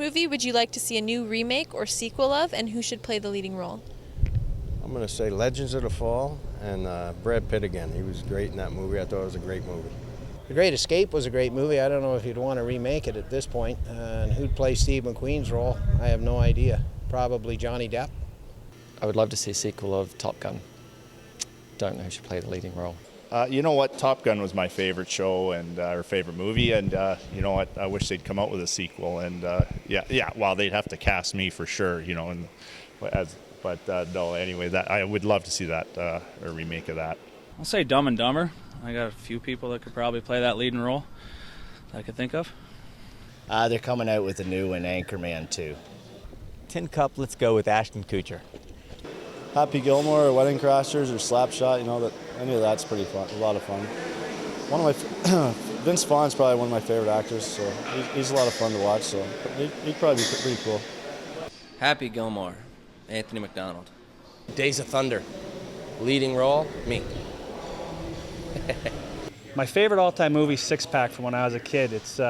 movie would you like to see a new remake or sequel of, and who should play the leading role? I'm going to say Legends of the Fall and Brad Pitt again. He was great in that movie. I thought it was a great movie. The Great Escape was a great movie. I don't know if you'd want to remake it at this point. And who'd play Steve McQueen's role? I have no idea. Probably Johnny Depp. I would love to see a sequel of Top Gun. Don't know who should play the leading role. You know what? Top Gun was my favorite show and our favorite movie, and you know what? I wish they'd come out with a sequel. And yeah. Well, they'd have to cast me for sure, you know. No. Anyway, that I would love to see that a remake of that. I'll say Dumb and Dumber. I got a few people that could probably play that leading role that I could think of. They're coming out with a new one, Anchorman 2. Tin Cup, let's go with Ashton Kutcher. Happy Gilmore or Wedding Crashers or Slapshot, you know, that any of that's pretty fun, a lot of fun. One of my Vince Vaughn's probably one of my favorite actors, so he's a lot of fun to watch. So he'd probably be pretty cool. Happy Gilmore, Anthony McDonald. Days of Thunder, leading role, me. My favorite all-time movie, Six Pack, from when I was a kid. It's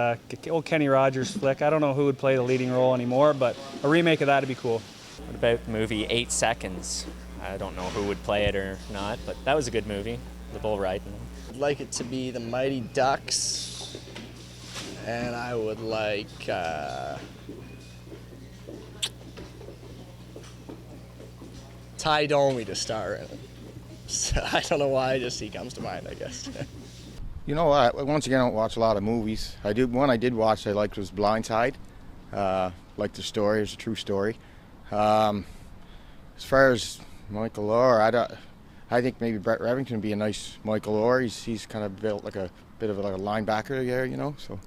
old Kenny Rogers flick. I don't know who would play the leading role anymore, but a remake of that would be cool. What about the movie 8 Seconds? I don't know who would play it or not, but that was a good movie. The bull riding. I'd like it to be the Mighty Ducks, and I would like Ty Domi to star in it. So, I don't know why, just he comes to mind, I guess. You know what? Once again, I don't watch a lot of movies. One I did watch I liked was Blindside. Liked the story. It's a true story. As far as Michael Orr, I think maybe Brett Revington would be a nice Michael Orr. He's kind of built like a bit of a linebacker there, you know. So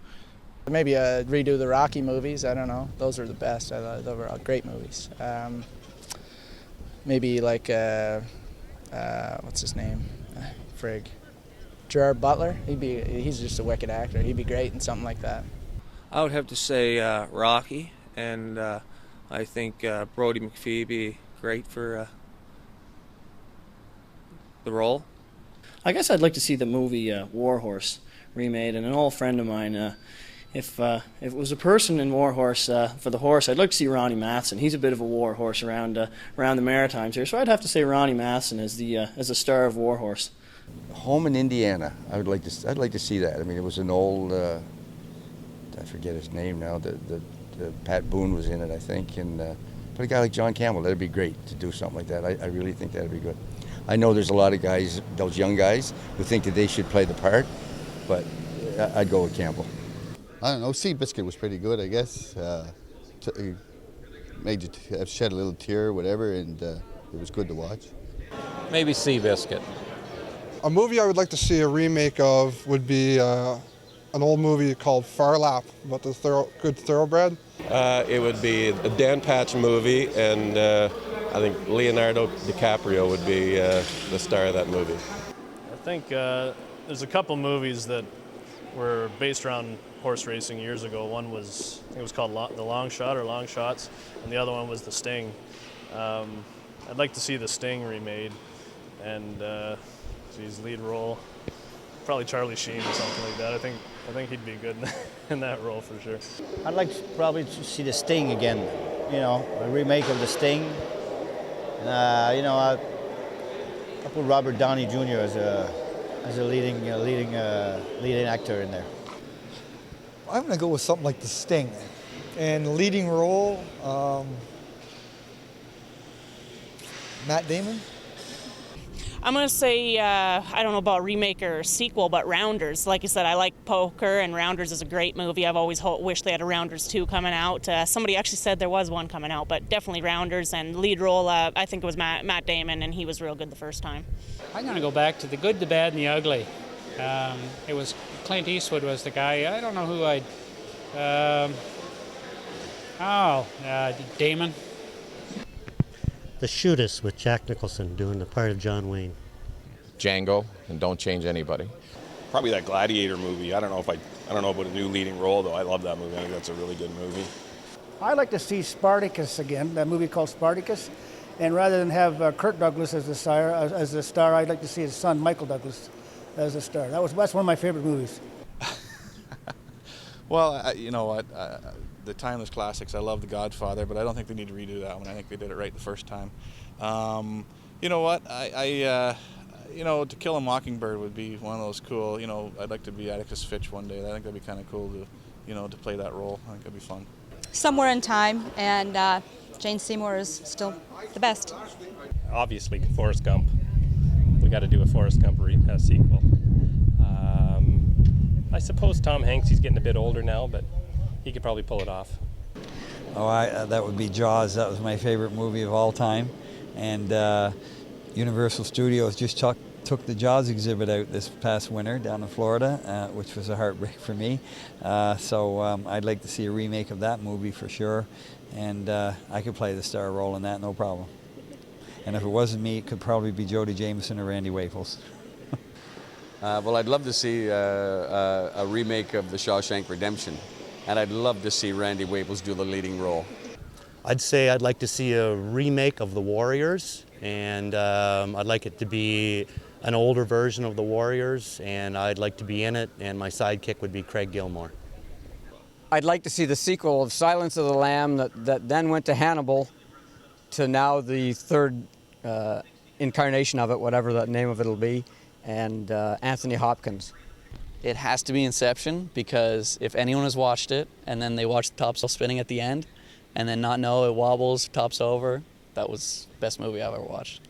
Maybe redo the Rocky movies. I don't know. Those are the best. Those were all great movies. Maybe like what's his name? Frig. Gerard Butler. He's just a wicked actor. He'd be great in something like that. I would have to say Rocky, and I think Brody McPhee be great for the role. I guess I'd like to see the movie War Horse remade, and an old friend of mine, if it was a person in War Horse for the horse, I'd like to see Ronnie Matheson. He's a bit of a war horse around the Maritimes here, so I'd have to say Ronnie Matheson as the star of War Horse. Home in Indiana. I'd like to see that. I mean, it was an old. I forget his name now. The Pat Boone was in it, I think, and but a guy like John Campbell, that'd be great to do something like that. I really think that'd be good. I know there's a lot of guys, those young guys, who think that they should play the part, but I'd go with Campbell. I don't know. Seabiscuit was pretty good, I guess. Made you shed a little tear or whatever, and it was good to watch. Maybe Seabiscuit. A movie I would like to see a remake of would be an old movie called Far Lap about the good thoroughbred. It would be a Dan Patch movie, and I think Leonardo DiCaprio would be the star of that movie. I think there's a couple movies that were based around horse racing years ago. One was, I think it was called The Long Shot or Long Shots, and the other one was The Sting. I'd like to see The Sting remade, and his lead role, probably Charlie Sheen or something like that. I think he'd be good in that role for sure. I'd like to probably see The Sting again, you know, a remake of The Sting. You know, I'll put Robert Downey Jr. as a leading actor in there. I'm going to go with something like The Sting. And leading role, Matt Damon. I'm going to say, I don't know about remake or sequel, but Rounders. Like I said, I like poker, and Rounders is a great movie. I've always wished they had a Rounders 2 coming out. Somebody actually said there was one coming out, but definitely Rounders. And lead role, I think it was Matt Damon, and he was real good the first time. I'm going to go back to The Good, the Bad, and the Ugly. It was Clint Eastwood was the guy. I don't know who I'd... Damon. The Shootist with Jack Nicholson doing the part of John Wayne. Django, and Don't Change Anybody. Probably that Gladiator movie. I don't know about a new leading role though. I love that movie. I think that's a really good movie. I'd like to see Spartacus again, that movie called Spartacus. And rather than have Kirk Douglas as the star, I'd like to see his son Michael Douglas as the star. That's one of my favorite movies. Well, you know what? The timeless classics. I love The Godfather, but I don't think they need to redo that one. I think they did it right the first time. You know what? You know, To Kill a Mockingbird would be one of those cool. You know, I'd like to be Atticus Finch one day. I think that'd be kind of cool to, you know, to play that role. I think that'd be fun. Somewhere in Time, and Jane Seymour is still the best. Obviously, Forrest Gump. We got to do a Forrest Gump sequel. I suppose Tom Hanks, he's getting a bit older now, but he could probably pull it off. Oh, that would be Jaws. That was my favorite movie of all time. And Universal Studios just took the Jaws exhibit out this past winter down in Florida, which was a heartbreak for me. So I'd like to see a remake of that movie for sure. And I could play the star role in that, no problem. And if it wasn't me, it could probably be Jodie Jameson or Randy Wafels. Well, I'd love to see a remake of The Shawshank Redemption, and I'd love to see Randy Wafels do the leading role. I'd say I'd like to see a remake of The Warriors, and I'd like it to be an older version of The Warriors, and I'd like to be in it, and my sidekick would be Craig Gilmore. I'd like to see the sequel of Silence of the Lamb that then went to Hannibal, to now the third incarnation of it, whatever the name of it'll be, and Anthony Hopkins. It has to be Inception, because if anyone has watched it and then they watch the top still spinning at the end and then not know it wobbles, tops over, that was the best movie I've ever watched.